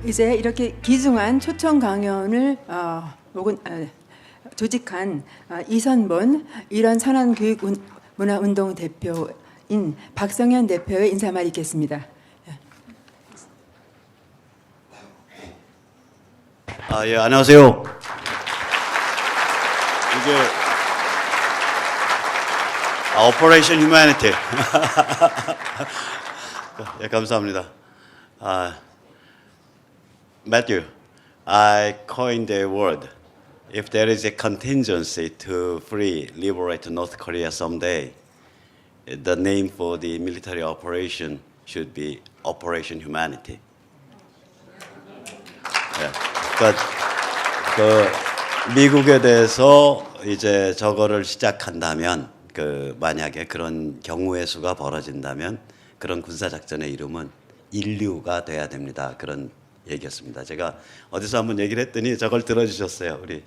이제 이렇게 귀중한 초청 강연을 조직한 이선본 이런 선한교육문화운동 대표인 박성현 대표의 인사말 있겠습니다. 예, 안녕하세요. 이게 오퍼레이션 휴머니티. 예, 감사합니다. Matthew, I coined the word. If there is a contingency to free, liberate North Korea someday, the name for the military operation should be Operation Humanity. 예, 그러니까 미국에 대해서 이제 저거를 시작한다면, 만약에 그런 경우의 수가 벌어진다면 그런 군사작전의 이름은 인류가 돼야 됩니다. 그런 얘기였습니다. 제가 어디서 한번 얘기를 했더니 저걸 들어주셨어요, 우리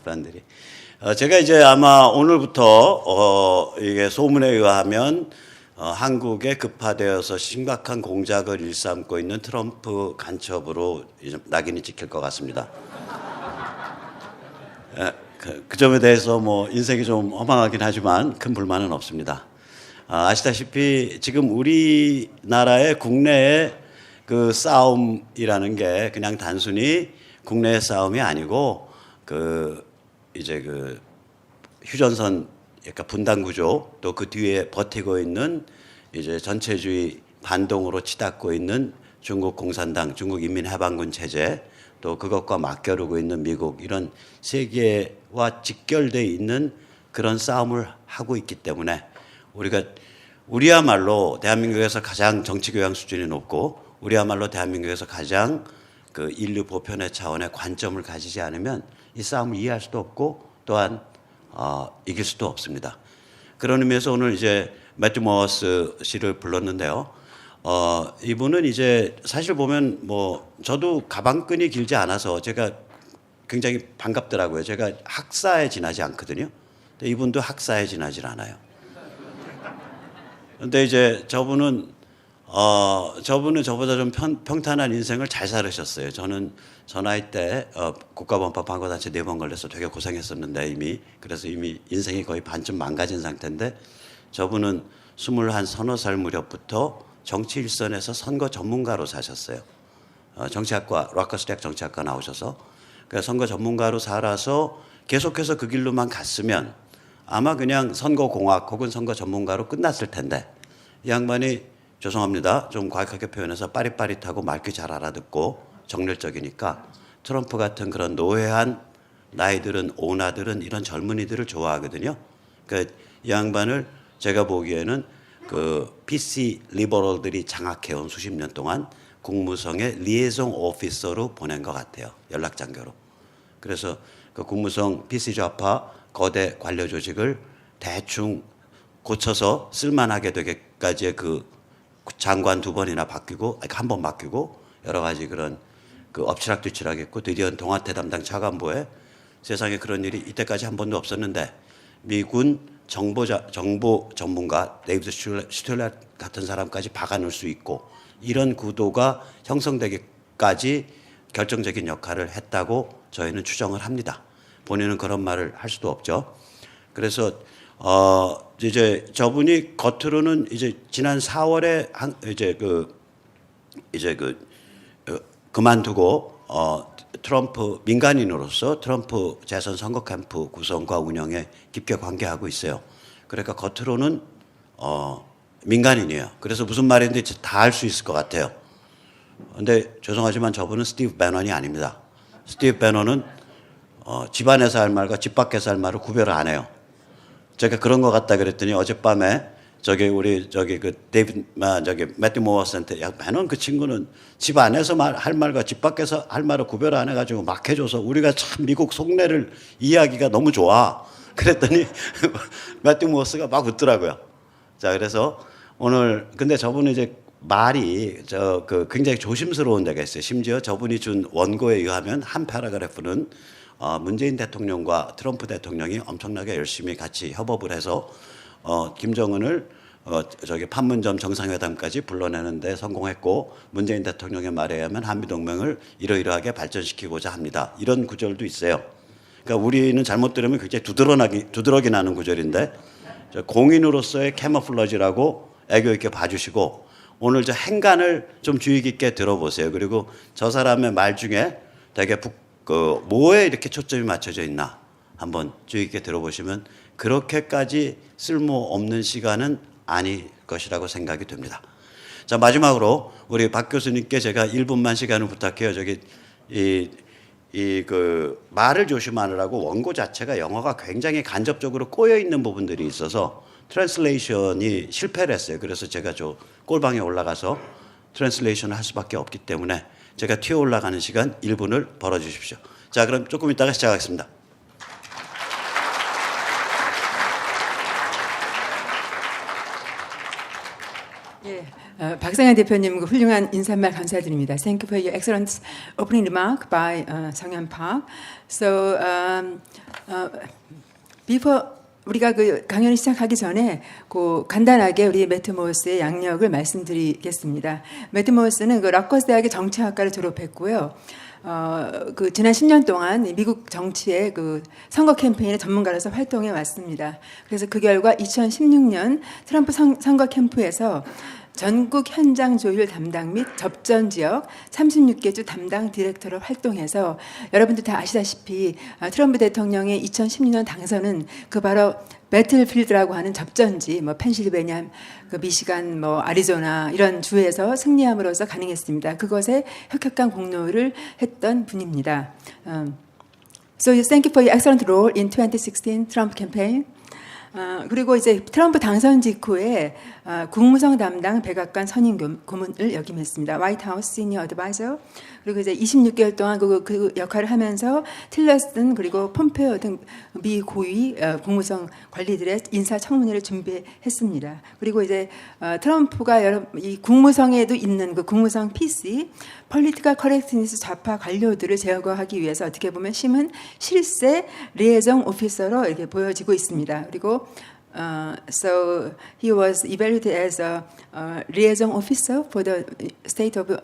팬들이. 제가 이제 아마 오늘부터 이게 소문에 의하면 한국에 급파되어서 심각한 공작을 일삼고 있는 트럼프 간첩으로 낙인이 찍힐 것 같습니다. 그 점에 대해서 뭐 인생이 좀 허망하긴 하지만 큰 불만은 없습니다. 아시다시피 지금 우리나라의 국내의 그 싸움이라는 게 그냥 단순히 국내의 싸움이 아니고 이제 휴전선, 그러니까 분단 구조, 또 그 뒤에 버티고 있는 이제 전체주의 반동으로 치닫고 있는 중국 공산당, 중국 인민해방군 체제, 또 그것과 맞겨루고 있는 미국, 이런 세계와 직결되어 있는 그런 싸움을 하고 있기 때문에 우리야말로 대한민국에서 가장 정치 교양 수준이 높고, 우리야말로 대한민국에서 가장 그 인류 보편의 차원의 관점을 가지지 않으면 이 싸움을 이해할 수도 없고 또한 이길 수도 없습니다. 그런 의미에서 오늘 이제 매튜 머워스 씨를 불렀는데요. 이분은 이제 사실 보면 뭐 저도 가방끈이 길지 않아서 제가 굉장히 반갑더라고요. 제가 학사에 지나지 않거든요. 근데 이분도 학사에 지나질 않아요. 근데 이제 저분은 저보다 좀 평탄한 인생을 잘 살으셨어요. 저는 저 나이 때 국가범법방어단체 4번 걸려서 되게 고생했었는데 그래서 이미 인생이 거의 반쯤 망가진 상태인데, 저분은 21~서너 무렵부터 정치 일선에서 선거 전문가로 사셨어요. 정치학과, 라커스 대학 정치학과 나오셔서 그러니까 선거 전문가로 살아서 계속해서 그 길로만 갔으면 아마 그냥 선거공학 혹은 선거 전문가로 끝났을 텐데, 이 양반이 죄송합니다, 좀 과격하게 표현해서 빠릿빠릿하고 말귀 잘 알아듣고 정열적이니까 트럼프 같은 그런 노회한 나이들은, 오나들은 이런 젊은이들을 좋아하거든요. 그러니까 이 양반을 제가 보기에는 그 PC 리버럴들이 장악해온 수십 년 동안 국무성의 리에송 오피서로 보낸 것 같아요. 연락장교로. 그래서 그 국무성 PC 좌파 거대 관료 조직을 대충 고쳐서 쓸만하게 되게까지의 그 장관 2번이나 바뀌고, 한 번 바뀌고, 여러 가지 그런 그 엎치락뒤치락 했고, 드디어 동아태 담당 차관보에 세상에 그런 일이 이때까지 한 번도 없었는데, 미군 정보 전문가 데이비드 슈텔렛 같은 사람까지 박아놓을 수 있고, 이런 구도가 형성되기까지 결정적인 역할을 했다고 저희는 추정을 합니다. 본인은 그런 말을 할 수도 없죠. 그래서 이제 저분이 겉으로는 이제 지난 4월에 그만두고 트럼프 민간인으로서 트럼프 재선 선거 캠프 구성과 운영에 깊게 관계하고 있어요. 그러니까 겉으로는 민간인이에요. 그래서 무슨 말인지 다 알 수 있을 것 같아요. 근데 죄송하지만 저분은 스티브 배넌이 아닙니다. 스티브 배넌은 집안에서 할 말과 집 밖에서 할 말을 구별을 안 해요. 제가 그런 것 같다 그랬더니 어젯밤에 매튜 모어스한테, 야, 배넌 그 친구는 집 안에서 할 말과 집 밖에서 할 말을 구별 안 해가지고 막 해줘서 우리가 참 미국 속내를 이해하기가 너무 좋아. 그랬더니 매튜 모어스가 막 웃더라고요. 자, 그래서 오늘 근데 저분은 이제 말이 굉장히 조심스러운 데가 있어요. 심지어 저분이 준 원고에 의하면 한 패러그래프는 문재인 대통령과 트럼프 대통령이 엄청나게 열심히 같이 협업을 해서 김정은을 판문점 정상회담까지 불러내는데 성공했고 문재인 대통령의 말에 의하면 한미동맹을 이러이러하게 발전시키고자 합니다. 이런 구절도 있어요. 그러니까 우리는 잘못 들으면 굉장히 두드러기 나는 구절인데 공인으로서의 캐머플러지라고 애교 있게 봐주시고 오늘 저 행간을 좀 주의 깊게 들어보세요. 그리고 저 사람의 말 중에 되게 뭐에 이렇게 초점이 맞춰져 있나 한번 주의 깊게 들어보시면 그렇게까지 쓸모없는 시간은 아닐 것이라고 생각이 됩니다. 자, 마지막으로 우리 박 교수님께 제가 1분만 시간을 부탁해요. 말을 조심하느라고 원고 자체가 영어가 굉장히 간접적으로 꼬여 있는 부분들이 있어서 트랜슬레이션이 실패를 했어요. 그래서 제가 저 꼴방에 올라가서 트랜슬레이션을 할 수밖에 없기 때문에 제가 튀어 올라가는 시간 1분을 벌어주십시오. 자, 그럼 조금 이따가 시작하겠습니다. 박상현 대표님 훌륭한 인사말 감사드립니다. Thank you for your excellent opening remark by 성현 Park. So before 우리가 그 강연을 시작하기 전에 간단하게 우리 매트 모어스의 양력을 말씀드리겠습니다. 매트 모어스는 그 라커스 대학의 정치학과를 졸업했고요. 지난 10년 동안 미국 정치의 그 선거 캠페인의 전문가로서 활동해 왔습니다. 그래서 그 결과 2016년 트럼프 선거 캠프에서 전국 현장 조율 담당 및 접전 지역 36개 주 담당 디렉터로 활동해서 여러분들 다 아시다시피 트럼프 대통령의 2016년 당선은 그 바로 배틀필드라고 하는 접전지 펜실베니아, 미시간, 아리조나 이런 주에서 승리함으로써 가능했습니다. 그것에 혁혁한 공로를 했던 분입니다. So thank you for your excellent role in 2016 Trump campaign. 그리고 이제 트럼프 당선 직후에 국무성 담당 백악관 선임 고문을 역임했습니다. 화이트하우스 시니어 어드바이저. 그리고 이제 26개월 동안 그 역할을 하면서 틸러슨 그리고 폼페오 등 미 고위 국무성 관리들의 인사청문회를 준비했습니다. 그리고 이제 트럼프가 이 국무성에도 있는 그 국무성 PC, 폴리티컬 커렉트니스 좌파 관료들을 제거하기 위해서 어떻게 보면 심은 실세 리에정 오피서로 이렇게 보여지고 있습니다. 그리고 so he was evaluated as a liaison officer for the state of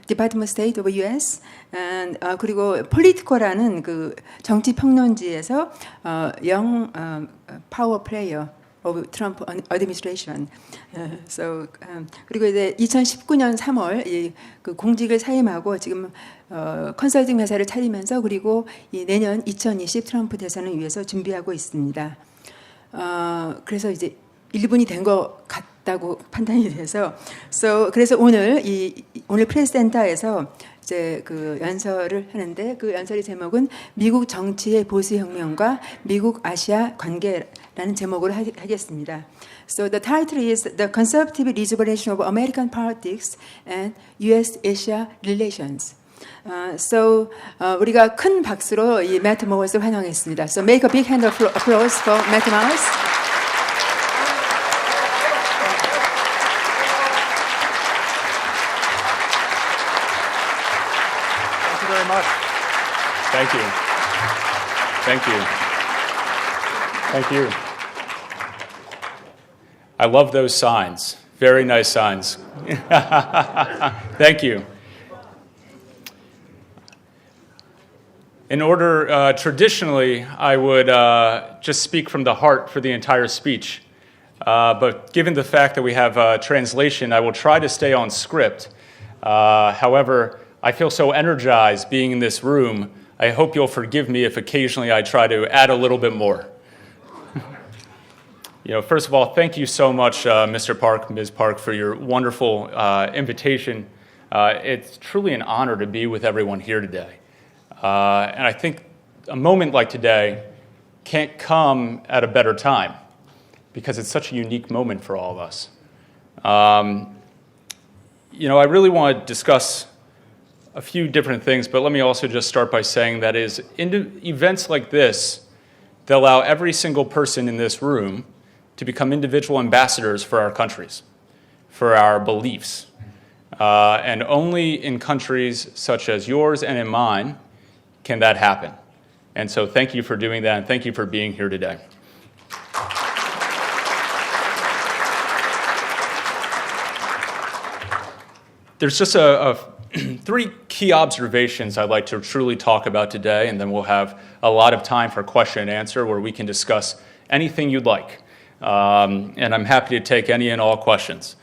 Department of State of U.S. and 그리고 폴리티코라는 그 정치 평론지에서 young power player of Trump administration. So 그리고 이제 2019년 3월 그 공직을 사임하고 지금 컨설팅 회사를 차리면서 그리고 이 내년 2020 트럼프 대선을 위해서 준비하고 있습니다. 그래서 이제 1분이 된 것 같다고 판단이 돼서, 그래서 오늘 프레스 센터에서 이제 그 연설을 하는데 그 연설의 제목은 미국 정치의 보수혁명과 미국-아시아 관계라는 제목으로 하겠습니다. So the title is The Conservative Rejuvenation of American Politics and U.S.-Asia Relations. 우리가 큰 박수로 이 매트 모어스를 환영했습니다. So make a big hand of applause for Matt Mowers. Thank you. Thank you. Thank you. I love those signs. Very nice signs. Thank you. In order, traditionally, I would just speak from the heart for the entire speech. But given the fact that we have translation, I will try to stay on script. However, I feel so energized being in this room. I hope you'll forgive me if occasionally I try to add a little bit more. First of all, thank you so much, Mr. Park, Ms. Park, for your wonderful invitation. It's truly an honor to be with everyone here today. And I think a moment like today can't come at a better time because it's such a unique moment for all of us. I really want to discuss a few different things, but let me also just start by saying that events like this that allow every single person in this room to become individual ambassadors for our countries, for our beliefs. And only in countries such as yours and in mine can that happen. And so thank you for doing that, and thank you for being here today. There's just three key observations I'd like to truly talk about today, and then we'll have a lot of time for question and answer where we can discuss anything you'd like. And I'm happy to take any and all questions.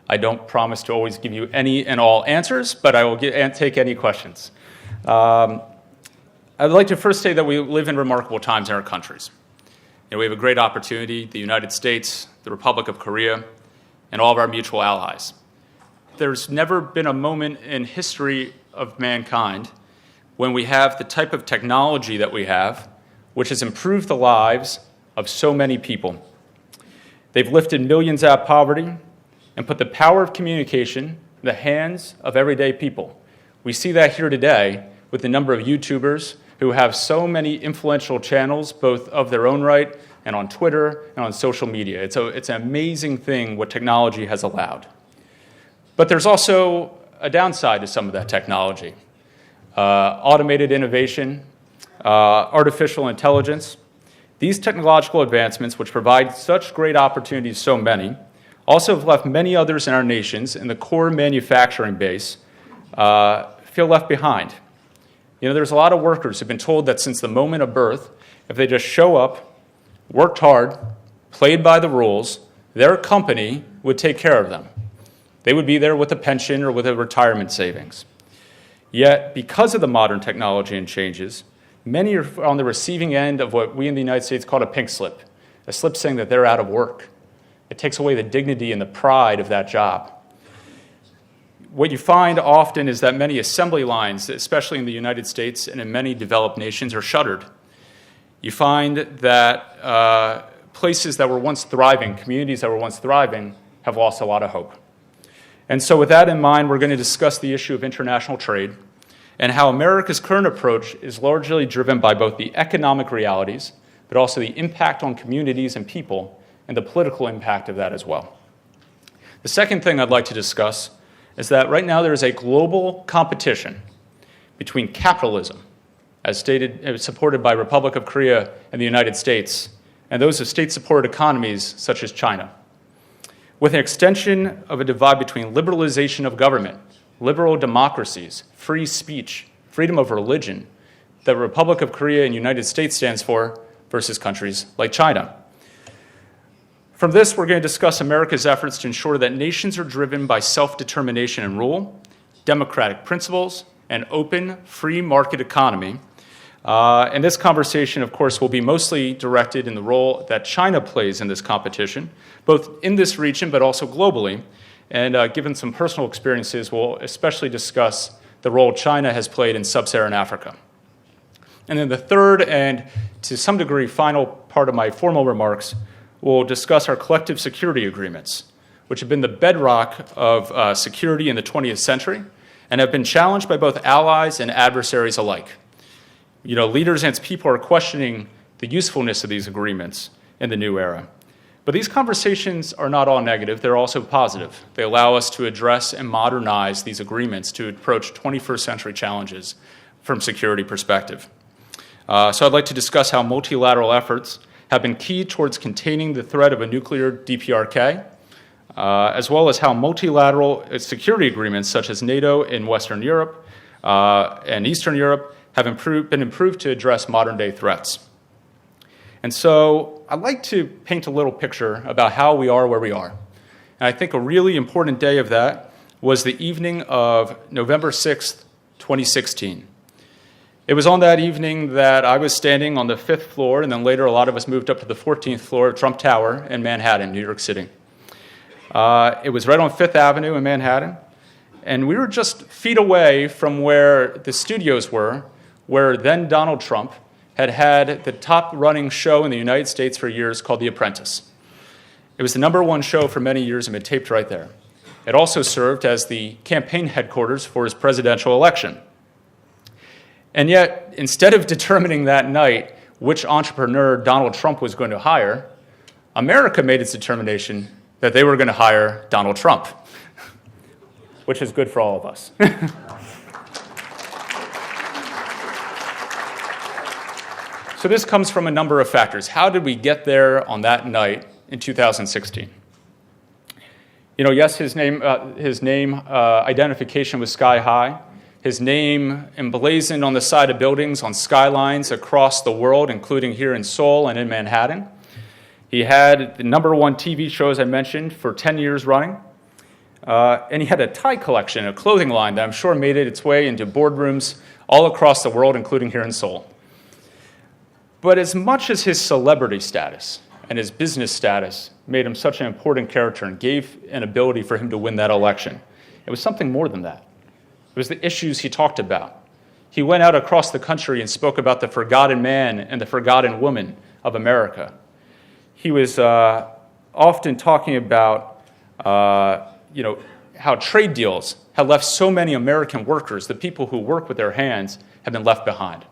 I don't promise to always give you any and all answers, but I will take any questions. I'd like to first say that we live in remarkable times in our countries. We have a great opportunity, the United States, the Republic of Korea, and all of our mutual allies. There's never been a moment in history of mankind when we have the type of technology that we have, which has improved the lives of so many people. They've lifted millions out of poverty and put the power of communication in the hands of everyday people. We see that here today with the number of YouTubers who have so many influential channels, both of their own right and on Twitter and on social media. It's an amazing thing what technology has allowed. But there's also a downside to some of that technology. Automated innovation, artificial intelligence. These technological advancements, which provide such great opportunities to so many, also have left many others in our nations in the core manufacturing base feel left behind. There's a lot of workers who've been told that since the moment of birth, if they just show up, worked hard, played by the rules, their company would take care of them. They would be there with a pension or with a retirement savings. Yet, because of the modern technology and changes, many are on the receiving end of what we in the United States call a pink slip, a slip saying that they're out of work. It takes away the dignity and the pride of that job. What you find often is that many assembly lines, especially in the United States and in many developed nations, are shuttered. You find that places that were once thriving, communities that were once thriving, have lost a lot of hope. And so with that in mind, we're going to discuss the issue of international trade and how America's current approach is largely driven by both the economic realities, but also the impact on communities and people and the political impact of that as well. The second thing I'd like to discuss is that right now there is a global competition between capitalism, as supported by Republic of Korea and the United States, and those of state-supported economies such as China, with an extension of a divide between liberalization of government, liberal democracies, free speech, freedom of religion, that the Republic of Korea and the United States stands for, versus countries like China. From this, we're going to discuss America's efforts to ensure that nations are driven by self-determination and rule, democratic principles, and open, free market economy. And this conversation, of course, will be mostly directed in the role that China plays in this competition, both in this region but also globally. And given some personal experiences, we'll especially discuss the role China has played in sub-Saharan Africa. And then the third and, to some degree, final part of my formal remarks, we'll discuss our collective security agreements, which have been the bedrock of security in the 20th century and have been challenged by both allies and adversaries alike. Leaders and people are questioning the usefulness of these agreements in the new era. But these conversations are not all negative. They're also positive. They allow us to address and modernize these agreements to approach 21st century challenges from security perspective. So I'd like to discuss how multilateral efforts have been key towards containing the threat of a nuclear DPRK, as well as how multilateral security agreements such as NATO in Western Europe and Eastern Europe have been improved to address modern-day threats. And so I'd like to paint a little picture about how we are where we are. And I think a really important day of that was the evening of November 6th, 2016. It was on that evening that I was standing on the 5th floor, and then later a lot of us moved up to the 14th floor of Trump Tower in Manhattan, New York City. It was right on 5th Avenue in Manhattan, and we were just feet away from where the studios were, where then Donald Trump had the top-running show in the United States for years called The Apprentice. It was the #1 show for many years and been taped right there. It also served as the campaign headquarters for his presidential election. And yet, instead of determining that night which entrepreneur Donald Trump was going to hire, America made its determination that they were going to hire Donald Trump, which is good for all of us. So this comes from a number of factors. How did we get there on that night in 2016? Yes, his name identification was sky high. His name emblazoned on the side of buildings on skylines across the world, including here in Seoul and in Manhattan. He had the #1 TV show, as I mentioned, for 10 years running. And he had a tie collection, a clothing line that I'm sure made its way into boardrooms all across the world, including here in Seoul. But as much as his celebrity status and his business status made him such an important character and gave an ability for him to win that election, it was something more than that. It was the issues he talked about. He went out across the country and spoke about the forgotten man and the forgotten woman of America. He was often talking about, how trade deals had left so many American workers, the people who work with their hands, have been left behind.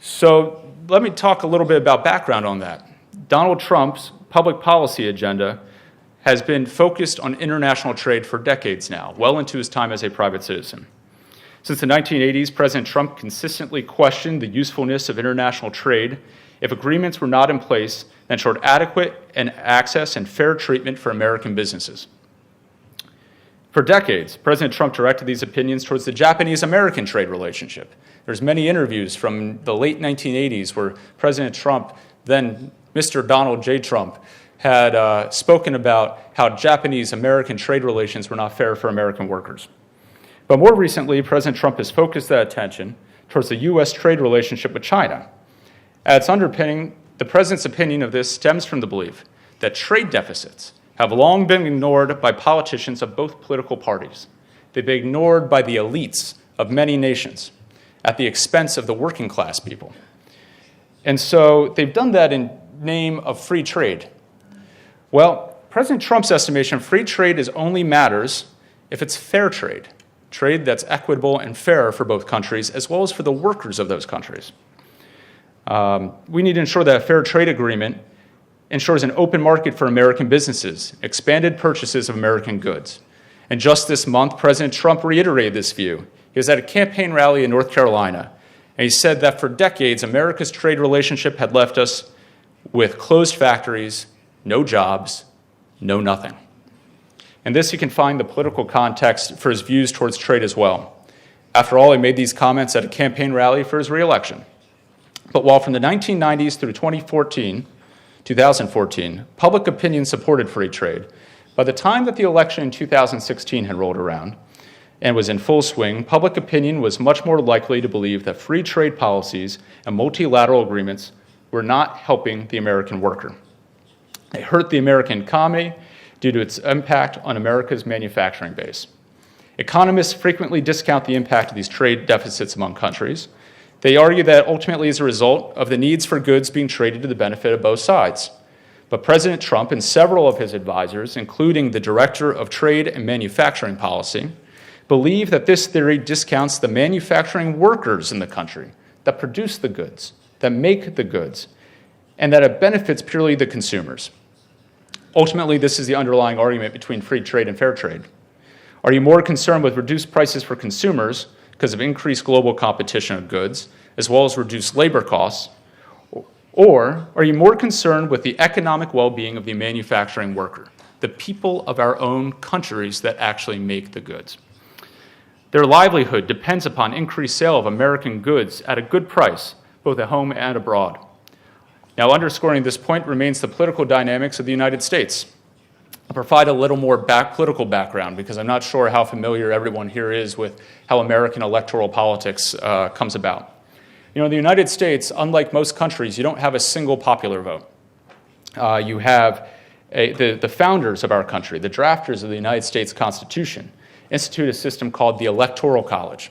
So let me talk a little bit about background on that. Donald Trump's public policy agenda has been focused on international trade for decades now, well into his time as a private citizen. Since the 1980s, President Trump consistently questioned the usefulness of international trade if agreements were not in place that ensured adequate access and fair treatment for American businesses. For decades, President Trump directed these opinions towards the Japanese-American trade relationship. There's many interviews from the late 1980s where President Trump, then Mr. Donald J. Trump, had spoken about how Japanese-American trade relations were not fair for American workers. But more recently, President Trump has focused that attention towards the U.S. trade relationship with China. At its underpinning, the President's opinion of this stems from the belief that trade deficits have long been ignored by politicians of both political parties. They've been ignored by the elites of many nations at the expense of the working class people. And so they've done that in name of free trade. Well, President Trump's estimation, free trade only matters if it's fair trade, trade that's equitable and fair for both countries, as well as for the workers of those countries. We need to ensure that a fair trade agreement ensures an open market for American businesses, expanded purchases of American goods. And just this month, President Trump reiterated this view. He was at a campaign rally in North Carolina, and he said that for decades, America's trade relationship had left us with closed factories, no jobs, no nothing. In this, you can find the political context for his views towards trade as well. After all, he made these comments at a campaign rally for his reelection. But while from the 1990s through 2014, public opinion supported free trade, by the time that the election in 2016 had rolled around and was in full swing, public opinion was much more likely to believe that free trade policies and multilateral agreements were not helping the American worker. They hurt the American economy due to its impact on America's manufacturing base. Economists frequently discount the impact of these trade deficits among countries. They argue that ultimately is a result of the needs for goods being traded to the benefit of both sides. But President Trump and several of his advisors, including the Director of Trade and Manufacturing Policy, believe that this theory discounts the manufacturing workers in the country that produce the goods, that make the goods, and that it benefits purely the consumers. Ultimately, this is the underlying argument between free trade and fair trade. Are you more concerned with reduced prices for consumers because of increased global competition of goods, as well as reduced labor costs? Or are you more concerned with the economic well-being of the manufacturing worker, the people of our own countries that actually make the goods? Their livelihood depends upon increased sale of American goods at a good price, both at home and abroad. Now, underscoring this point remains the political dynamics of the United States. I'll provide a little more political background because I'm not sure how familiar everyone here is with how American electoral politics comes about. In the United States, unlike most countries, you don't have a single popular vote. You have the founders of our country, the drafters of the United States Constitution, institute a system called the Electoral College.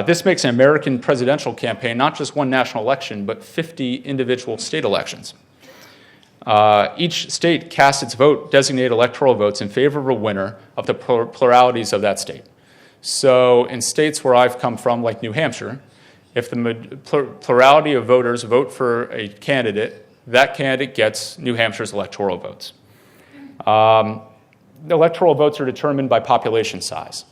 This makes an American presidential campaign not just one national election, but 50 individual state elections. Each state casts its vote, designated electoral votes, in favor of a winner of the pluralities of that state. So in states where I've come from, like New Hampshire, if the plurality of voters vote for a candidate, that candidate gets New Hampshire's electoral votes. The electoral votes are determined by population size.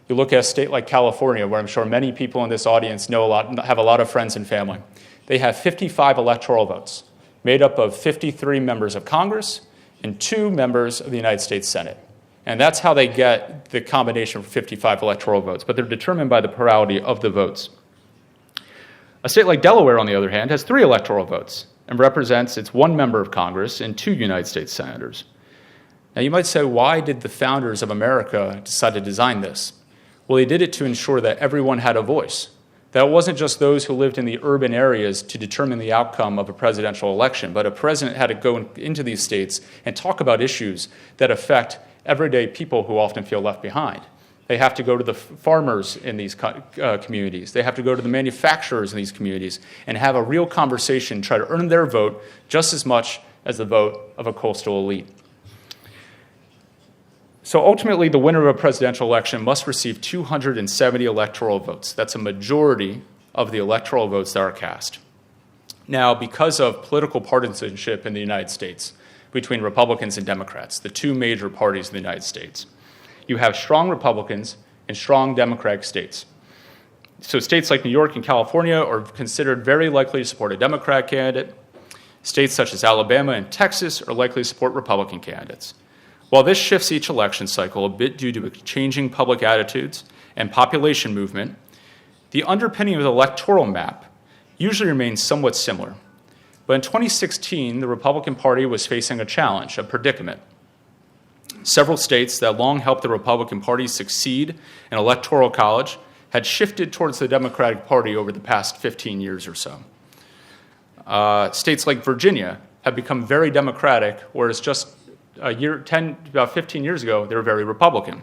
You look at a state like California, where I'm sure many people in this audience have a lot of friends and family. They have 55 electoral votes, made up of 53 members of Congress and 2 members of the United States Senate. And that's how they get the combination of 55 electoral votes, but they're determined by the plurality of the votes. A state like Delaware, on the other hand, has 3 electoral votes and represents its 1 member of Congress and 2 United States senators. Now, you might say, why did the founders of America decide to design this? Well, they did it to ensure that everyone had a voice. That it wasn't just those who lived in the urban areas to determine the outcome of a presidential election, but a president had to go into these states and talk about issues that affect everyday people who often feel left behind. They have to go to the farmers in these communities. They have to go to the manufacturers in these communities and have a real conversation, try to earn their vote just as much as the vote of a coastal elite. So ultimately, the winner of a presidential election must receive 270 electoral votes. That's a majority of the electoral votes that are cast. Now, because of political partisanship in the United States between Republicans and Democrats, the 2 major parties in the United States, you have strong Republicans and strong Democratic states. So states like New York and California are considered very likely to support a Democrat candidate. States such as Alabama and Texas are likely to support Republican candidates. While this shifts each election cycle a bit due to changing public attitudes and population movement, the underpinning of the electoral map usually remains somewhat similar. But in 2016, the Republican Party was facing a challenge, a predicament. Several states that long helped the Republican Party succeed in Electoral College had shifted towards the Democratic Party over the past 15 years or so. States like Virginia have become very Democratic, whereas just about 15 years ago, they were very Republican.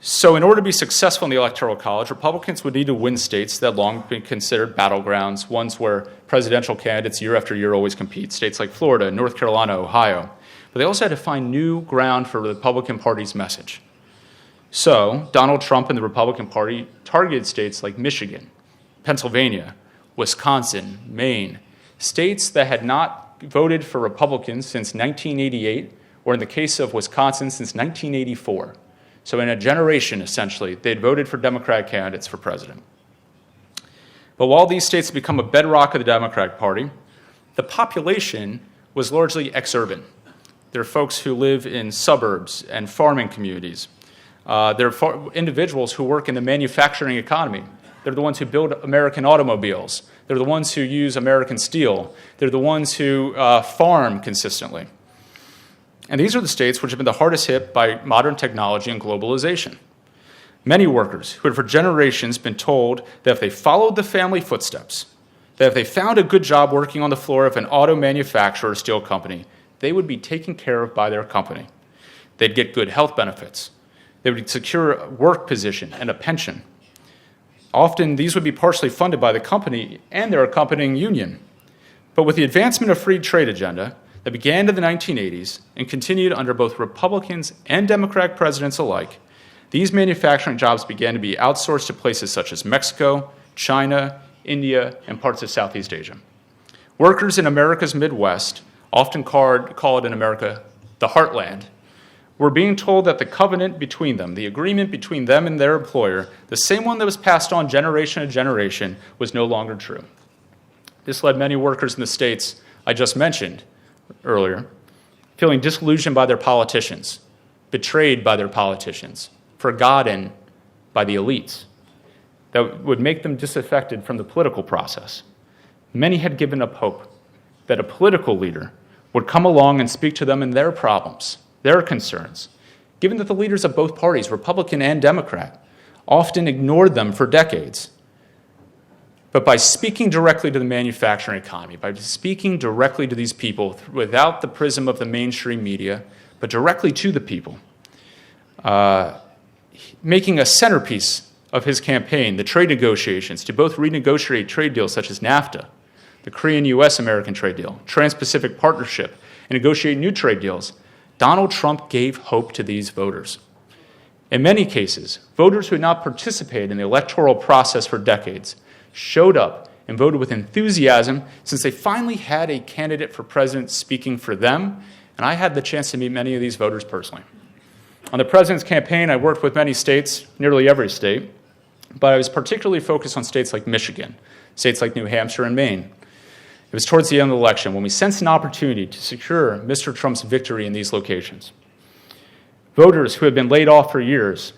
So in order to be successful in the Electoral College, Republicans would need to win states that had long been considered battlegrounds, ones where presidential candidates year after year always compete, states like Florida, North Carolina, Ohio. But they also had to find new ground for the Republican Party's message. So Donald Trump and the Republican Party targeted states like Michigan, Pennsylvania, Wisconsin, Maine, states that had not voted for Republicans since 1988, or in the case of Wisconsin, since 1984. So in a generation, essentially, they'd voted for Democratic candidates for president. But while these states have become a bedrock of the Democratic Party, the population was largely ex-urban. There are folks who live in suburbs and farming communities. There are individuals who work in the manufacturing economy. They're the ones who build American automobiles. They're the ones who use American steel. They're the ones who farm consistently. And these are the states which have been the hardest hit by modern technology and globalization. Many workers who had for generations been told that if they followed the family footsteps, that if they found a good job working on the floor of an auto manufacturer or steel company, they would be taken care of by their company. They'd get good health benefits. They would secure a work position and a pension. Often, these would be partially funded by the company and their accompanying union. But with the advancement of free trade agenda that began in the 1980s and continued under both Republicans and Democratic presidents alike, these manufacturing jobs began to be outsourced to places such as Mexico, China, India, and parts of Southeast Asia. Workers in America's Midwest, often called in America the Heartland, were being told that the covenant between them, the agreement between them and their employer, the same one that was passed on generation to generation, was no longer true. This led many workers in the states I just mentioned earlier, feeling disillusioned by their politicians, betrayed by their politicians, forgotten by the elites, that would make them disaffected from the political process. Many had given up hope that a political leader would come along and speak to them in their problems, their concerns, given that the leaders of both parties, Republican and Democrat, often ignored them for decades. But by speaking directly to the manufacturing economy, by speaking directly to these people without the prism of the mainstream media, but directly to the people, making a centerpiece of his campaign the trade negotiations to both renegotiate trade deals such as NAFTA, the Korean-U.S.-American trade deal, Trans-Pacific Partnership, and negotiate new trade deals, Donald Trump gave hope to these voters. In many cases, voters who had not participated in the electoral process for decades showed up and voted with enthusiasm since they finally had a candidate for president speaking for them, and I had the chance to meet many of these voters personally. On the president's campaign, I worked with many states, nearly every state, but I was particularly focused on states like Michigan, states like New Hampshire and Maine. It was towards the end of the election when we sensed an opportunity to secure Mr. Trump's victory in these locations. Voters who had been laid off for years,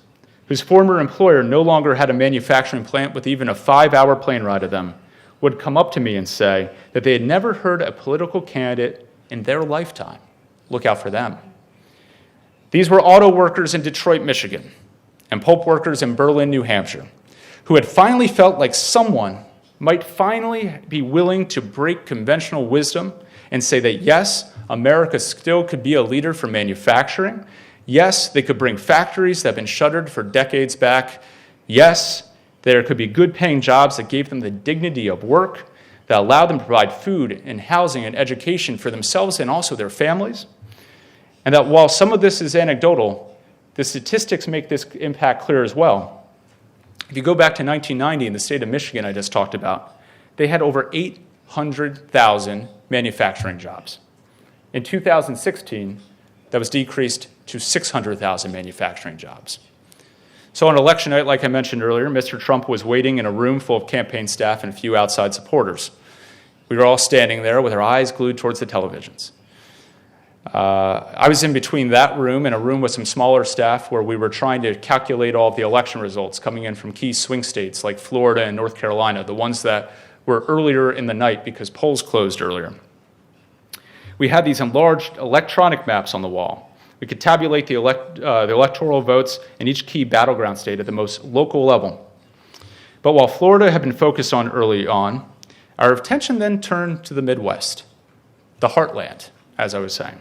whose former employer no longer had a manufacturing plant with even a 5-hour plane ride to them, would come up to me and say that they had never heard a political candidate in their lifetime. Look out for them. These were auto workers in Detroit, Michigan, and pulp workers in Berlin, New Hampshire, who had finally felt like someone might finally be willing to break conventional wisdom and say that, yes, America still could be a leader for manufacturing. Yes, they could bring factories that have been shuttered for decades back. Yes, there could be good-paying jobs that gave them the dignity of work, that allowed them to provide food and housing and education for themselves and also their families. And that while some of this is anecdotal, the statistics make this impact clear as well. If you go back to 1990 in the state of Michigan I just talked about, they had over 800,000 manufacturing jobs. In 2016, that was decreased to 600,000 manufacturing jobs. So on election night, like I mentioned earlier, Mr. Trump was waiting in a room full of campaign staff and a few outside supporters. We were all standing there with our eyes glued towards the televisions. I was in between that room and a room with some smaller staff where we were trying to calculate all of the election results coming in from key swing states like Florida and North Carolina, the ones that were earlier in the night because polls closed earlier. We had these enlarged electronic maps on the wall. We could tabulate the electoral votes in each key battleground state at the most local level. But while Florida had been focused on early on, our attention then turned to the Midwest, the heartland, as I was saying.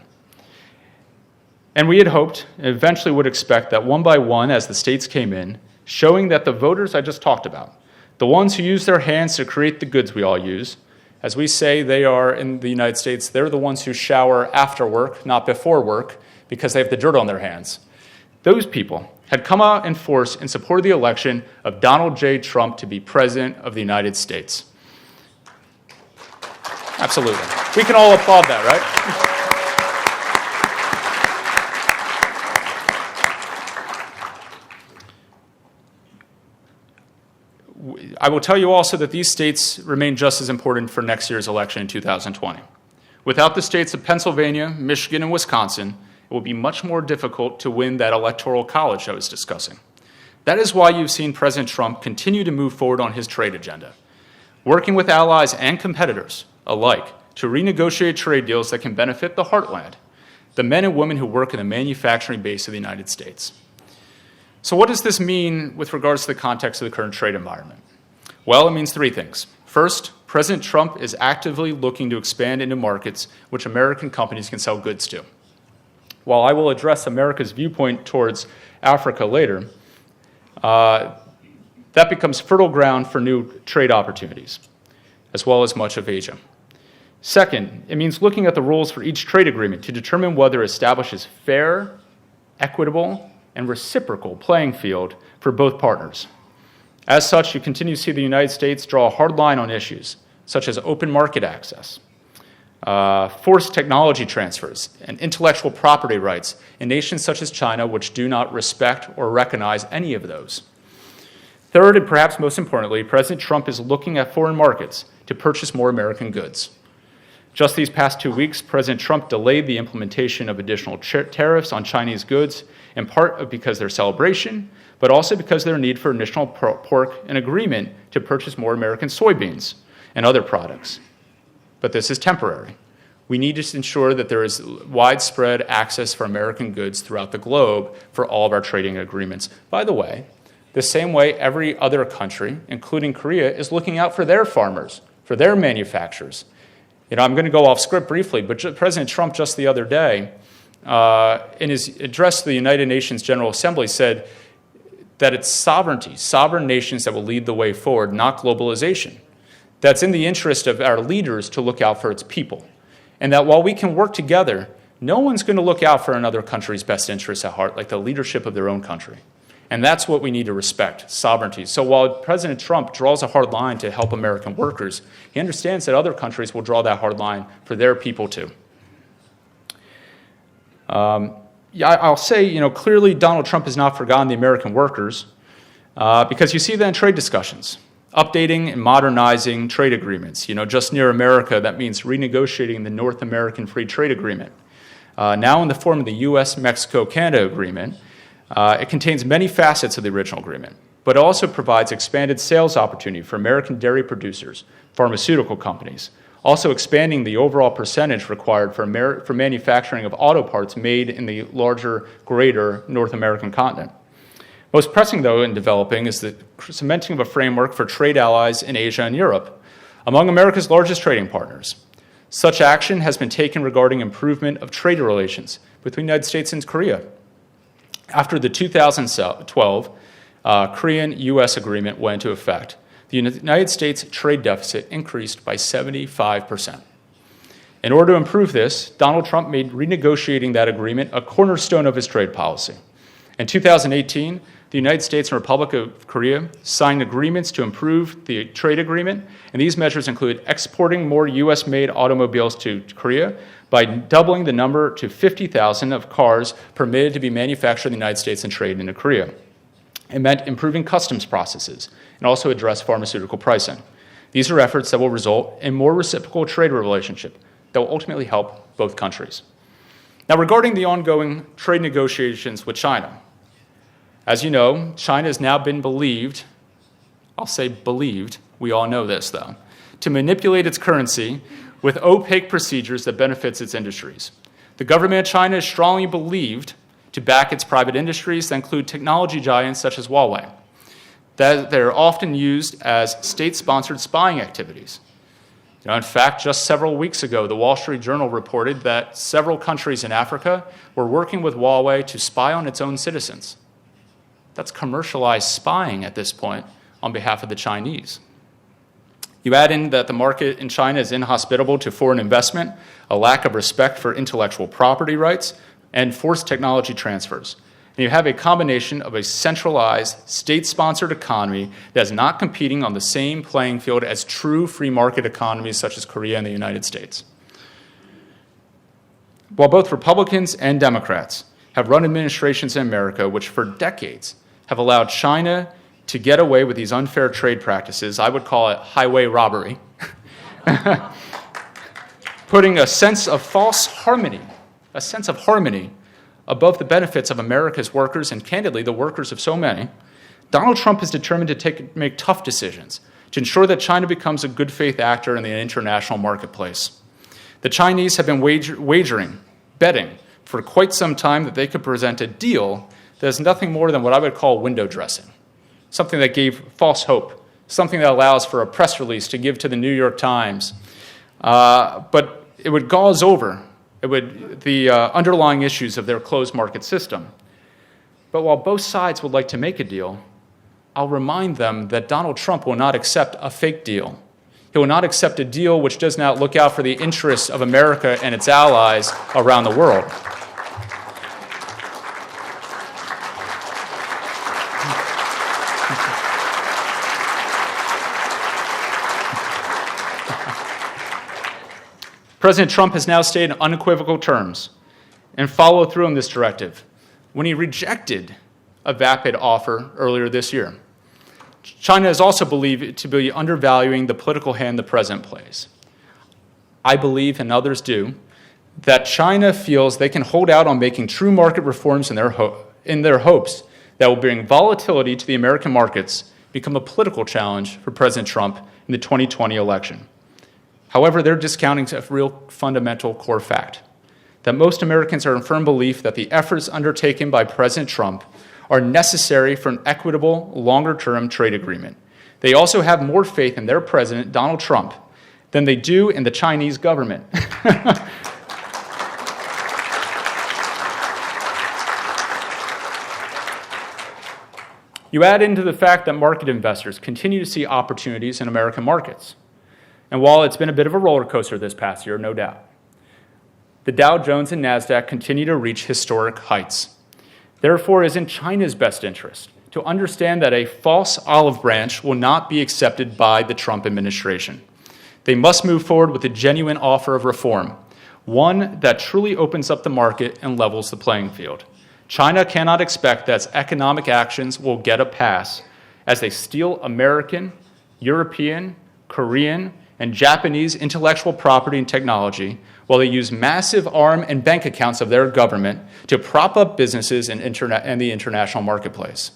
And we had hoped, and eventually would expect, that one by one, as the states came in, showing that the voters I just talked about, the ones who use their hands to create the goods we all use, as we say they are in the United States, they're the ones who shower after work, not before work, because they have the dirt on their hands. Those people had come out in force in support of the election of Donald J. Trump to be President of the United States. Absolutely. We can all applaud that, right? I will tell you also that these states remain just as important for next year's election in 2020. Without the states of Pennsylvania, Michigan, and Wisconsin, it will be much more difficult to win that Electoral College I was discussing. That is why you've seen President Trump continue to move forward on his trade agenda, working with allies and competitors alike to renegotiate trade deals that can benefit the heartland, the men and women who work in the manufacturing base of the United States. So what does this mean with regards to the context of the current trade environment? Well, it means three things. First, President Trump is actively looking to expand into markets which American companies can sell goods to. While I will address America's viewpoint towards Africa later, that becomes fertile ground for new trade opportunities, as well as much of Asia. Second, it means looking at the rules for each trade agreement to determine whether it establishes fair, equitable, and reciprocal playing field for both partners. As such, you continue to see the United States draw a hard line on issues such as open market access, forced technology transfers, and intellectual property rights in nations such as China, which do not respect or recognize any of those. Third, and perhaps most importantly, President Trump is looking at foreign markets to purchase more American goods. Just these past 2 weeks, President Trump delayed the implementation of additional tariffs on Chinese goods, in part because of their celebration, but also because of their need for additional pork and agreement to purchase more American soybeans and other products. But this is temporary. We need to ensure that there is widespread access for American goods throughout the globe for all of our trading agreements. By the way, the same way every other country, including Korea, is looking out for their farmers, for their manufacturers. I'm going to go off script briefly, but President Trump just the other day, in his address to the United Nations General Assembly, said that it's sovereignty, sovereign nations that will lead the way forward, not globalization. That's in the interest of our leaders to look out for its people. And that while we can work together, no one's going to look out for another country's best interests at heart like the leadership of their own country. And that's what we need to respect, sovereignty. So while President Trump draws a hard line to help American workers, he understands that other countries will draw that hard line for their people too. I'll say, clearly Donald Trump has not forgotten the American workers because you see that in trade discussions. updating and modernizing trade agreements. Just near America, that means renegotiating the North American Free Trade Agreement. Now in the form of the U.S.-Mexico-Canada Agreement, it contains many facets of the original agreement, but it also provides expanded sales opportunity for American dairy producers, pharmaceutical companies, also expanding the overall percentage required for manufacturing of auto parts made in the larger, greater North American continent. Most pressing, though, in developing is the cementing of a framework for trade allies in Asia and Europe, among America's largest trading partners. Such action has been taken regarding improvement of trade relations between the United States and Korea. After the 2012 Korean-U.S. agreement went into effect, the United States trade deficit increased by 75%. In order to improve this, Donald Trump made renegotiating that agreement a cornerstone of his trade policy. In 2018, the United States and Republic of Korea signed agreements to improve the trade agreement, and these measures include exporting more U.S.-made automobiles to Korea by doubling the number to 50,000 of cars permitted to be manufactured in the United States and traded into Korea. It meant improving customs processes and also address pharmaceutical pricing. These are efforts that will result in more reciprocal trade relationship that will ultimately help both countries. Now, regarding the ongoing trade negotiations with China, as you know, China has now been believed, I'll say believed, we all know this though, to manipulate its currency with opaque procedures that benefits its industries. The government of China is strongly believed to back its private industries that include technology giants such as Huawei. They're often used as state-sponsored spying activities. In fact, just several weeks ago, the Wall Street Journal reported that several countries in Africa were working with Huawei to spy on its own citizens. That's commercialized spying at this point on behalf of the Chinese. You add in that the market in China is inhospitable to foreign investment, a lack of respect for intellectual property rights, and forced technology transfers. And you have a combination of a centralized, state-sponsored economy that is not competing on the same playing field as true free market economies such as Korea and the United States. While both Republicans and Democrats have run administrations in America which for decades have allowed China to get away with these unfair trade practices, I would call it highway robbery, putting a sense of false harmony, above the benefits of America's workers and, candidly, the workers of so many, Donald Trump is determined to make tough decisions to ensure that China becomes a good faith actor in the international marketplace. The Chinese have been betting for quite some time that they could present a deal that is nothing more than what I would call window dressing, something that gave false hope, something that allows for a press release to give to the New York Times. But it would gauze over the underlying issues of their closed market system. But while both sides would like to make a deal, I'll remind them that Donald Trump will not accept a fake deal. He will not accept a deal which does not look out for the interests of America and its allies around the world. President Trump has now stated in unequivocal terms and followed through on this directive when he rejected a vapid offer earlier this year. China is also believed to be undervaluing the political hand the president plays. I believe, and others do, that China feels they can hold out on making true market reforms in their hopes that will bring volatility to the American markets, become a political challenge for President Trump in the 2020 election. However, they're discounting a real fundamental core fact, that most Americans are in firm belief that the efforts undertaken by President Trump are necessary for an equitable, longer-term trade agreement. They also have more faith in their president, Donald Trump, than they do in the Chinese government. You add into the fact that market investors continue to see opportunities in American markets. And while it's been a bit of a roller coaster this past year, no doubt, the Dow Jones and NASDAQ continue to reach historic heights. Therefore, it is in China's best interest to understand that a false olive branch will not be accepted by the Trump administration. They must move forward with a genuine offer of reform, one that truly opens up the market and levels the playing field. China cannot expect that its economic actions will get a pass as they steal American European, Korean, and Japanese intellectual property and technology, while they use massive arm and bank accounts of their government to prop up businesses and the international marketplace.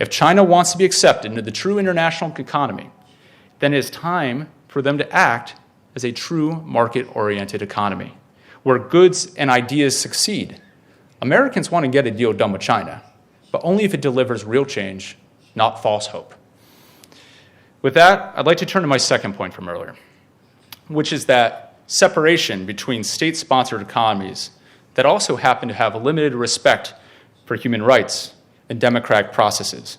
If China wants to be accepted into the true international economy, then it is time for them to act as a true market-oriented economy, where goods and ideas succeed. Americans want to get a deal done with China, but only if it delivers real change, not false hope. With that, I'd like to turn to my second point from earlier, which is that separation between state-sponsored economies that also happen to have a limited respect for human rights and democratic processes,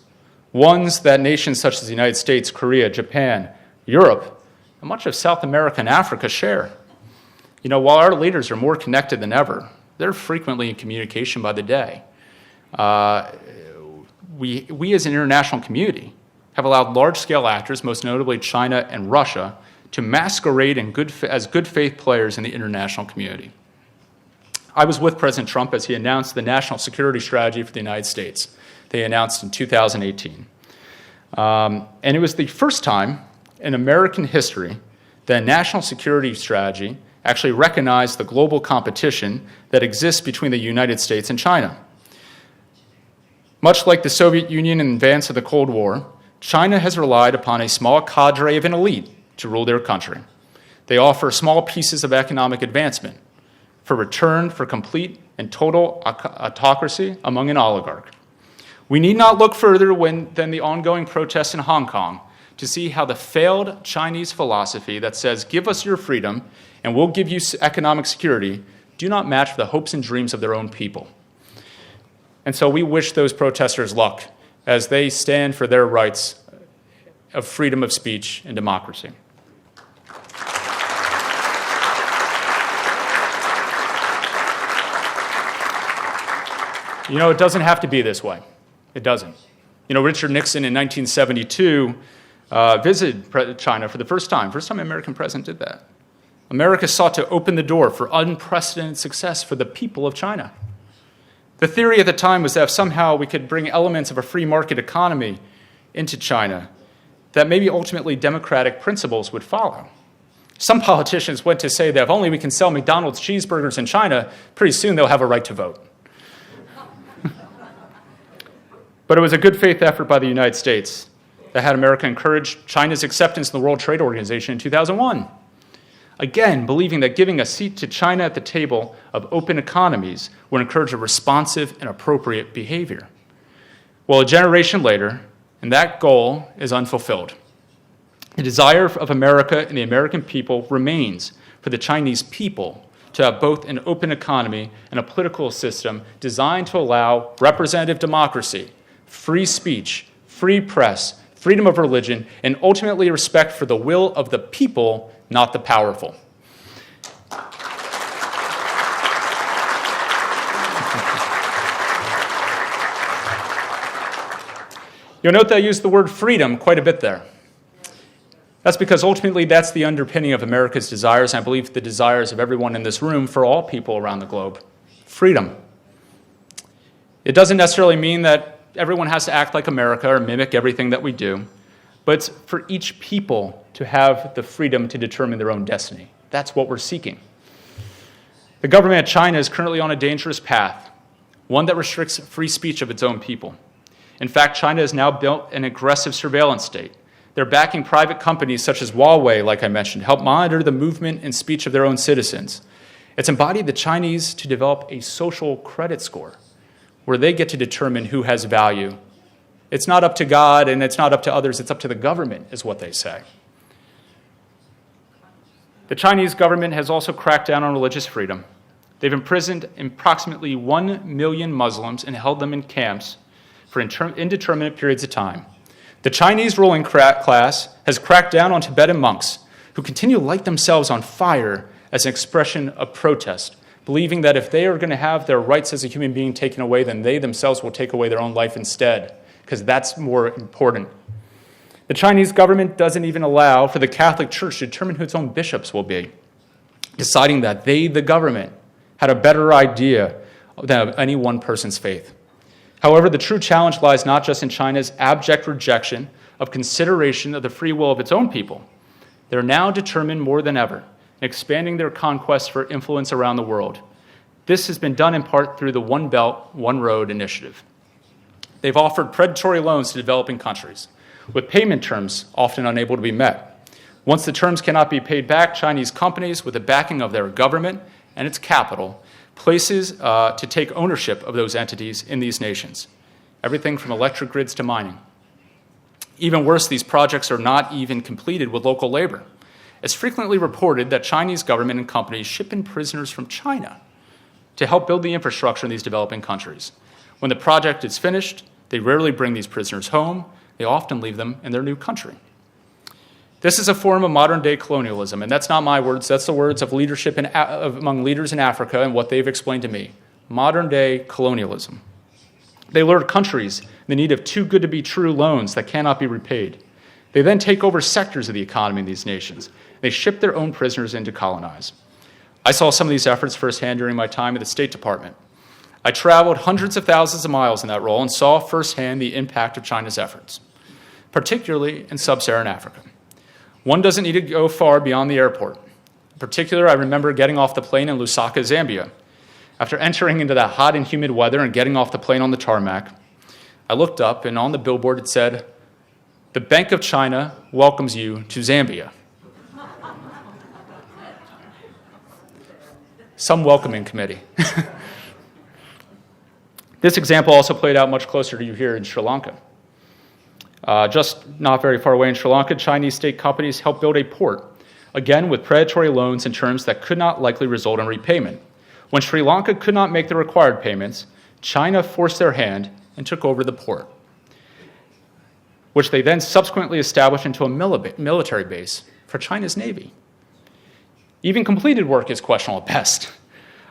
ones that nations such as the United States, Korea, Japan, Europe, and much of South America and Africa share. You know, while our leaders are more connected than ever, they're frequently in communication by the day. We as an international community have allowed large-scale actors, most notably China and Russia, to masquerade as good faith players in the international community. I was with President Trump as he announced the national security strategy for the United States. They announced in 2018. And it was the first time in American history that a national security strategy actually recognized the global competition that exists between the United States and China. Much like the Soviet Union in advance of the Cold War, China has relied upon a small cadre of an elite to rule their country. They offer small pieces of economic advancement for return for complete and total autocracy among an oligarch. We need not look further than the ongoing protests in Hong Kong to see how the failed Chinese philosophy that says, give us your freedom and we'll give you economic security, do not match the hopes and dreams of their own people. And so we wish those protesters luck as they stand for their rights of freedom of speech and democracy. You know, it doesn't have to be this way. It doesn't. You know, Richard Nixon in 1972 visited China for the first time. First time an American president did that. America sought to open the door for unprecedented success for the people of China. The theory at the time was that if somehow we could bring elements of a free market economy into China, that maybe ultimately democratic principles would follow. Some politicians went to say that if only we can sell McDonald's cheeseburgers in China, pretty soon they'll have a right to vote. But it was a good faith effort by the United States that had America encourage China's acceptance in the World Trade Organization in 2001. Again, believing that giving a seat to China at the table of open economies would encourage a responsive and appropriate behavior. Well, a generation later, and that goal is unfulfilled. The desire of America and the American people remains for the Chinese people to have both an open economy and a political system designed to allow representative democracy, free speech, free press, freedom of religion, and ultimately respect for the will of the people, not the powerful. You'll note that I used the word freedom quite a bit there. That's because ultimately that's the underpinning of America's desires, and I believe the desires of everyone in this room for all people around the globe. Freedom. It doesn't necessarily mean that everyone has to act like America or mimic everything that we do, but it's for each people to have the freedom to determine their own destiny. That's what we're seeking. The government of China is currently on a dangerous path, one that restricts free speech of its own people. In fact, China has now built an aggressive surveillance state. They're backing private companies such as Huawei, like I mentioned, to help monitor the movement and speech of their own citizens. It's embodied the Chinese to develop a social credit score, where they get to determine who has value. It's not up to God and it's not up to others, it's up to the government, is what they say. The Chinese government has also cracked down on religious freedom. They've imprisoned approximately 1 million Muslims and held them in camps for indeterminate periods of time. The Chinese ruling class has cracked down on Tibetan monks who continue to light themselves on fire as an expression of protest, believing that if they are going to have their rights as a human being taken away, then they themselves will take away their own life instead, because that's more important. The Chinese government doesn't even allow for the Catholic Church to determine who its own bishops will be, deciding that they, the government, had a better idea than any one person's faith. However, the true challenge lies not just in China's abject rejection of consideration of the free will of its own people, they're now determined more than ever in expanding their conquest for influence around the world. This has been done in part through the One Belt, One Road initiative. They've offered predatory loans to developing countries, with payment terms often unable to be met. Once the terms cannot be paid back, Chinese companies, with the backing of their government and its capital, places to take ownership of those entities in these nations, everything from electric grids to mining. Even worse, these projects are not even completed with local labor. It's frequently reported that Chinese government and companies ship in prisoners from China to help build the infrastructure in these developing countries. When the project is finished, they rarely bring these prisoners home. They often leave them in their new country. This is a form of modern-day colonialism, and that's not my words. That's the words of leadership among leaders in Africa and what they've explained to me. Modern-day colonialism. They lure countries in the need of too-good-to-be-true loans that cannot be repaid. They then take over sectors of the economy in these nations. They ship their own prisoners in to colonize. I saw some of these efforts firsthand during my time at the State Department. I traveled hundreds of thousands of miles in that role and saw firsthand the impact of China's efforts, particularly in sub-Saharan Africa. One doesn't need to go far beyond the airport. In particular, I remember getting off the plane in Lusaka, Zambia. After entering into that hot and humid weather and getting off the plane on the tarmac, I looked up, and on the billboard it said, "The Bank of China welcomes you to Zambia." Some welcoming committee. This example also played out much closer to you here in Sri Lanka. Just not very far away in Sri Lanka, Chinese state companies helped build a port, again with predatory loans and terms that could not likely result in repayment. When Sri Lanka could not make the required payments, China forced their hand and took over the port, which they then subsequently established into a military base for China's Navy. Even completed work is questionable at best.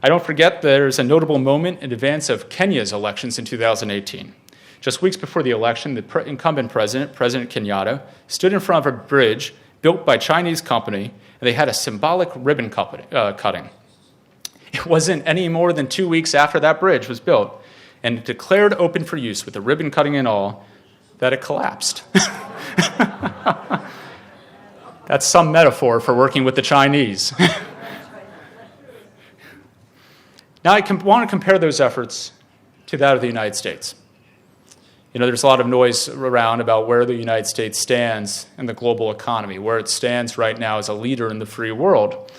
I don't forget there's a notable moment in advance of Kenya's elections in 2018. Just weeks before the election, the incumbent president, President Kenyatta, stood in front of a bridge built by a Chinese company, and they had a symbolic ribbon cutting. It wasn't any more than 2 weeks after that bridge was built and declared open for use with the ribbon cutting and all that it collapsed. That's some metaphor for working with the Chinese. Now, I want to compare those efforts to that of the United States. You know, there's a lot of noise around about where the United States stands in the global economy, where it stands right now as a leader in the free world.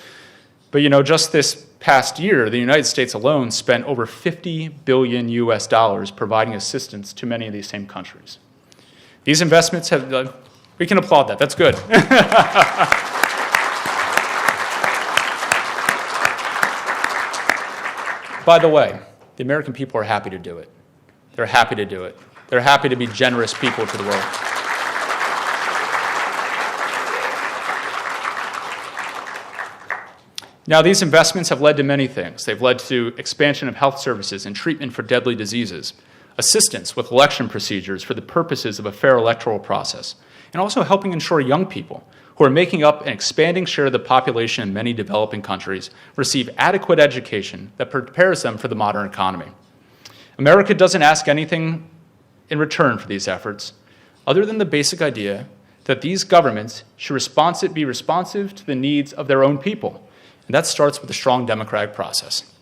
But, you know, just this past year, the United States alone spent over $50 billion providing assistance to many of these same countries. These investments have, we can applaud that, that's good. By the way, the American people are happy to do it. They're happy to do it. They're happy to be generous people to the world. Now, these investments have led to many things. They've led to expansion of health services and treatment for deadly diseases, assistance with election procedures for the purposes of a fair electoral process, and also helping ensure young people, who are making up an expanding share of the population in many developing countries, receive adequate education that prepares them for the modern economy. America doesn't ask anything in return for these efforts, other than the basic idea that these governments should be responsive to the needs of their own people, and that starts with a strong democratic process.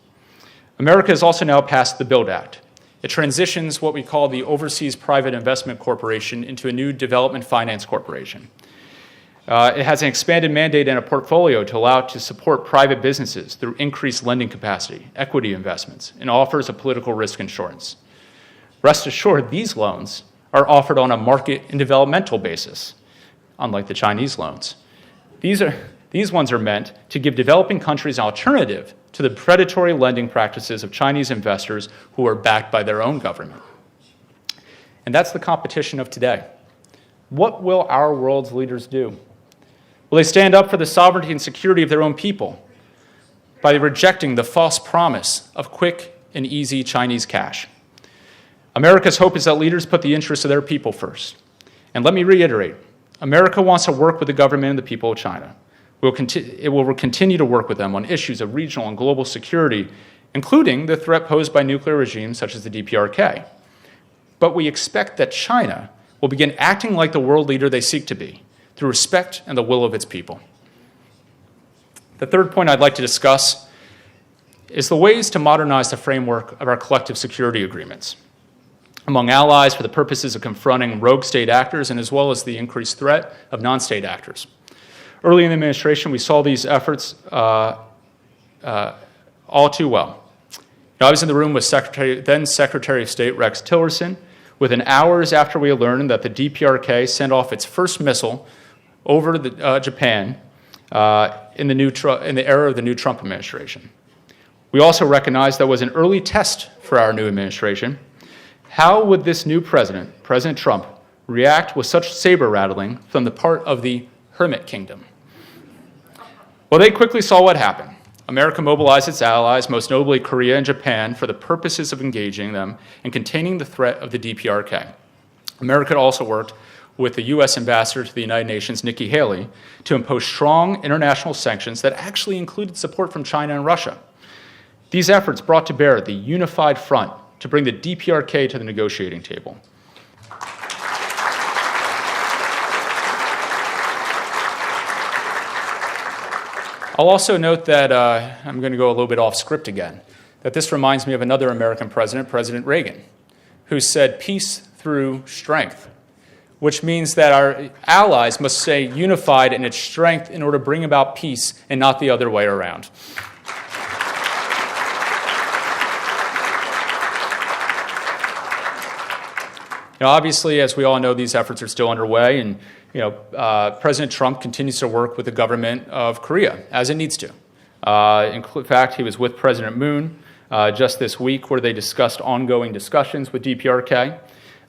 America has also now passed the BUILD Act. It transitions what we call the Overseas Private Investment Corporation into a new Development Finance Corporation. It has an expanded mandate and a portfolio to allow it to support private businesses through increased lending capacity, equity investments, and offers of political risk insurance. Rest assured, these loans are offered on a market and developmental basis, unlike the Chinese loans. These ones are meant to give developing countries an alternative to the predatory lending practices of Chinese investors who are backed by their own government. And that's the competition of today. What will our world's leaders do? Will they stand up for the sovereignty and security of their own people by rejecting the false promise of quick and easy Chinese cash? America's hope is that leaders put the interests of their people first. And let me reiterate, America wants to work with the government and the people of China. It will continue to work with them on issues of regional and global security, including the threat posed by nuclear regimes such as the DPRK. But we expect that China will begin acting like the world leader they seek to be, through respect and the will of its people. The third point I'd like to discuss is the ways to modernize the framework of our collective security agreements among allies for the purposes of confronting rogue state actors and as well as the increased threat of non-state actors. Early in the administration, we saw these efforts all too well. I was in the room with then Secretary of State Rex Tillerson within hours after we learned that the DPRK sent off its first missile over Japan in the era of the new Trump administration. We also recognized that was an early test for our new administration. How would this new president, President Trump, react with such saber rattling from the part of the Hermit Kingdom? Well, they quickly saw what happened. America mobilized its allies, most notably Korea and Japan, for the purposes of engaging them and containing the threat of the DPRK. America also worked with the U.S. ambassador to the United Nations, Nikki Haley, to impose strong international sanctions that actually included support from China and Russia. These efforts brought to bear the unified front to bring the DPRK to the negotiating table. I'll also note that I'm going to go a little bit off script again, that this reminds me of another American president, President Reagan, who said peace through strength, which means that our allies must stay unified in its strength in order to bring about peace and not the other way around. Now, obviously, as we all know, these efforts are still underway, and President Trump continues to work with the government of Korea, as it needs to. In fact, he was with President Moon just this week, where they discussed ongoing discussions with DPRK.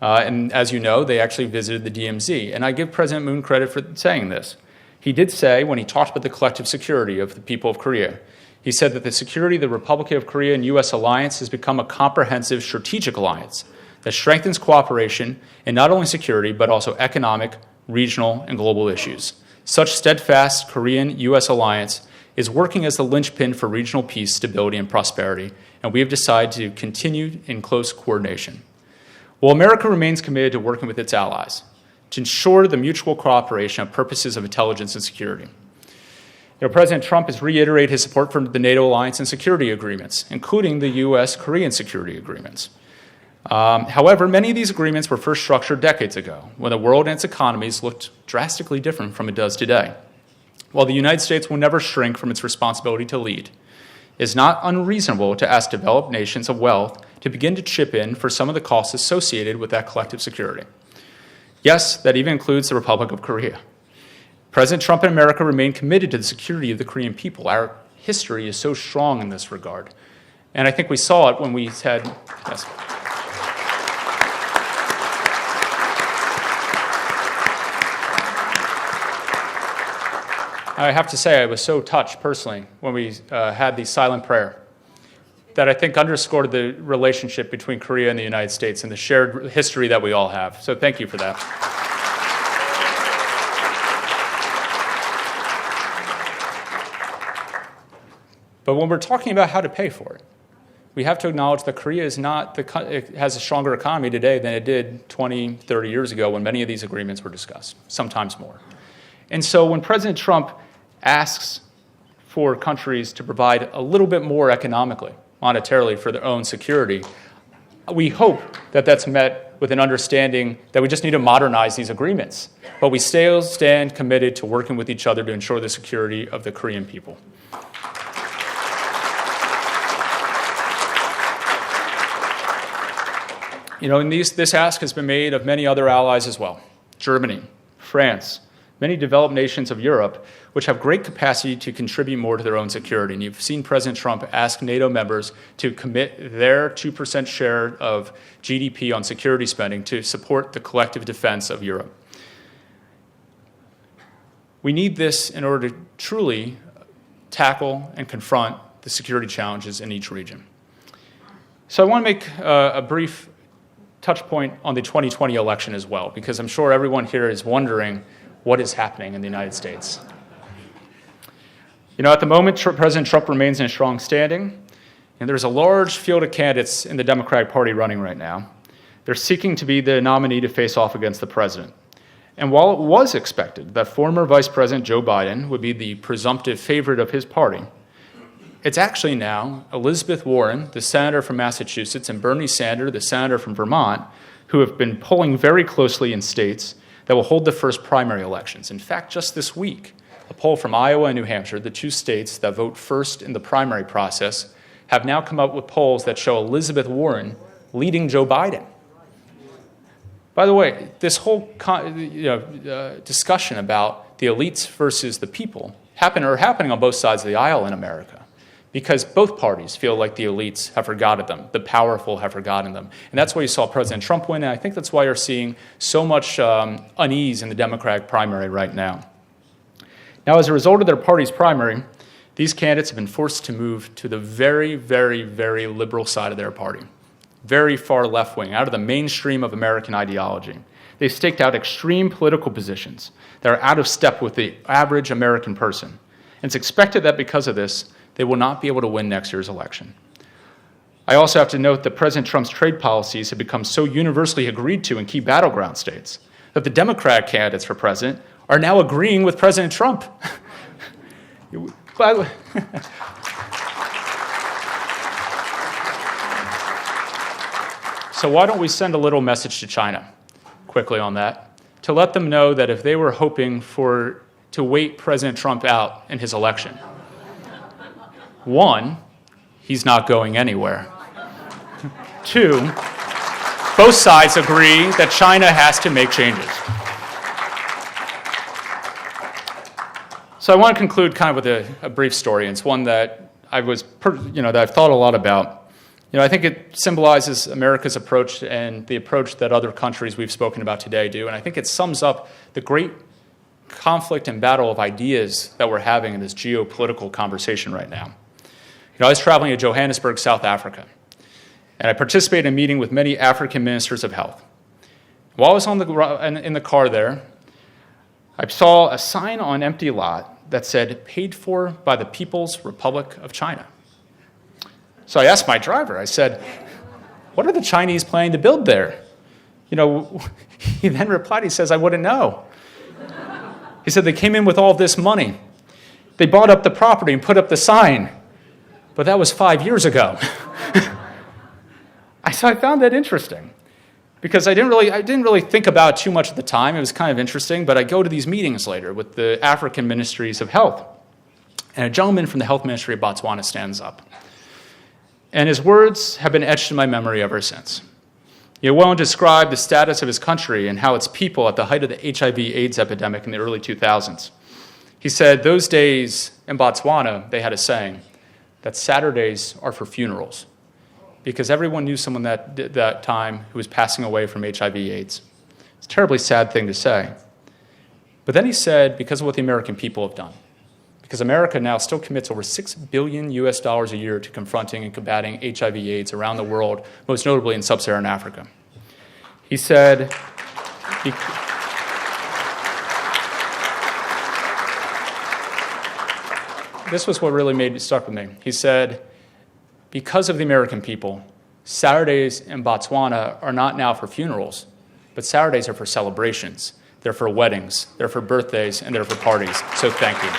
And as you know, they actually visited the DMZ. And I give President Moon credit for saying this. He did say, when he talked about the collective security of the people of Korea, he said that the security of the Republic of Korea and U.S. alliance has become a comprehensive strategic alliance that strengthens cooperation in not only security, but also economic, regional, and global issues. Such steadfast Korean-U.S. alliance is working as the linchpin for regional peace, stability, and prosperity, and we have decided to continue in close coordination. While America remains committed to working with its allies to ensure the mutual cooperation of purposes of intelligence and security. President Trump has reiterated his support for the NATO alliance and security agreements, including the U.S.-Korean security agreements. However, many of these agreements were first structured decades ago, when the world and its economies looked drastically different from it does today. While the United States will never shrink from its responsibility to lead, it is not unreasonable to ask developed nations of wealth to begin to chip in for some of the costs associated with that collective security. Yes, that even includes the Republic of Korea. President Trump and America remain committed to the security of the Korean people. Our history is so strong in this regard. And I think we saw it when we said, yes. I have to say I was so touched personally when we had the silent prayer that I think underscored the relationship between Korea and the United States and the shared history that we all have. So thank you for that. But when we're talking about how to pay for it, we have to acknowledge that Korea is it has a stronger economy today than it did 20, 30 years ago when many of these agreements were discussed, sometimes more. And so when President Trump asks for countries to provide a little bit more economically, monetarily, for their own security, we hope that that's met with an understanding that we just need to modernize these agreements. But we still stand committed to working with each other to ensure the security of the Korean people. And this ask has been made of many other allies as well. Germany, France, many developed nations of Europe, which have great capacity to contribute more to their own security. And you've seen President Trump ask NATO members to commit their 2% share of GDP on security spending to support the collective defense of Europe. We need this in order to truly tackle and confront the security challenges in each region. So I want to make a brief touch point on the 2020 election as well, because I'm sure everyone here is wondering what is happening in the United States. At the moment, President Trump remains in a strong standing, and there's a large field of candidates in the Democratic Party running right now. They're seeking to be the nominee to face off against the president. And while it was expected that former Vice President Joe Biden would be the presumptive favorite of his party, it's actually now Elizabeth Warren, the senator from Massachusetts, and Bernie Sanders, the senator from Vermont, who have been polling very closely in states that will hold the first primary elections. In fact, just this week, a poll from Iowa and New Hampshire, the two states that vote first in the primary process, have now come up with polls that show Elizabeth Warren leading Joe Biden. By the way, this whole discussion about the elites versus the people are happening on both sides of the aisle in America, because both parties feel like the elites have forgotten them, the powerful have forgotten them. And that's why you saw President Trump win, and I think that's why you're seeing so much unease in the Democratic primary right now. Now, as a result of their party's primary, these candidates have been forced to move to the very, very, very liberal side of their party, very far left-wing, out of the mainstream of American ideology. They've staked out extreme political positions that are out of step with the average American person. And it's expected that because of this, they will not be able to win next year's election. I also have to note that President Trump's trade policies have become so universally agreed to in key battleground states that the Democratic candidates for president are now agreeing with President Trump. So why don't we send a little message to China, quickly on that, to let them know that if they were hoping to wait President Trump out in his election, one, he's not going anywhere. Two, both sides agree that China has to make changes. So I want to conclude kind of with a brief story. It's one that that I've thought a lot about. I think it symbolizes America's approach and the approach that other countries we've spoken about today do. And I think it sums up the great conflict and battle of ideas that we're having in this geopolitical conversation right now. I was traveling to Johannesburg, South Africa, and I participated in a meeting with many African ministers of health. While I was in the car there, I saw a sign on an empty lot that said, "Paid for by the People's Republic of China." So I asked my driver, I said, "What are the Chinese planning to build there?" He then replied, he says, "I wouldn't know." He said, "They came in with all this money. They bought up the property and put up the sign. But that was 5 years ago." I found that interesting, because I didn't really think about it too much at the time. It was kind of interesting, but I go to these meetings later with the African ministries of health, and a gentleman from the health ministry of Botswana stands up. And his words have been etched in my memory ever since. He went on to describe the status of his country and how its people at the height of the HIV/AIDS epidemic in the early 2000s. He said those days in Botswana, they had a saying that Saturdays are for funerals, because everyone knew someone that time who was passing away from HIV/AIDS. It's a terribly sad thing to say. But then he said, because of what the American people have done, because America now still commits over $6 billion a year to confronting and combating HIV/AIDS around the world, most notably in sub-Saharan Africa. He said, this was what really stuck with me. He said, because of the American people, Saturdays in Botswana are not now for funerals, but Saturdays are for celebrations. They're for weddings, they're for birthdays, and they're for parties. So thank you.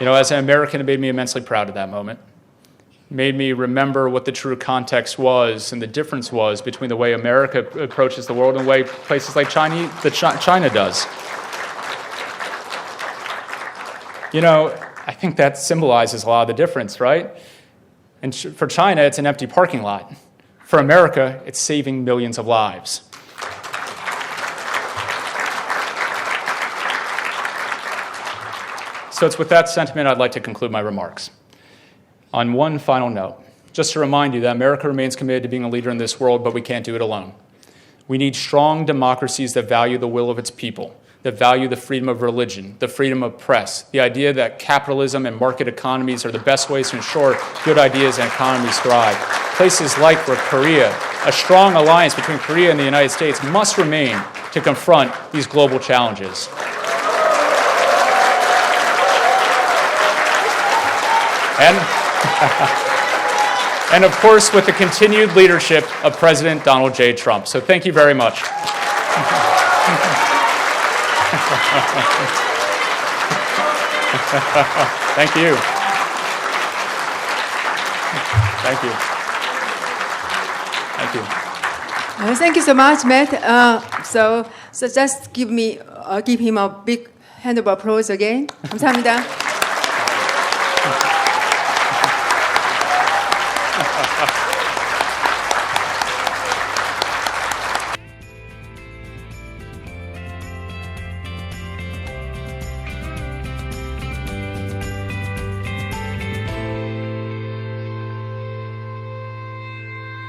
As an American, it made me immensely proud of that moment. It made me remember what the true context was and the difference was between the way America approaches the world and the way places like China does. I think that symbolizes a lot of the difference, right? And for China, it's an empty parking lot. For America, it's saving millions of lives. So it's with that sentiment I'd like to conclude my remarks. On one final note, just to remind you that America remains committed to being a leader in this world, but we can't do it alone. We need strong democracies that value the will of its people, that value the freedom of religion, the freedom of press, the idea that capitalism and market economies are the best ways to ensure good ideas and economies thrive. Places like Korea, a strong alliance between Korea and the United States must remain to confront these global challenges. And of course, with the continued leadership of President Donald J. Trump. So thank you very much. Thank you. Thank you. Thank you. Thank you so much, Matt. So just give him a big hand of applause again. 감사합니다.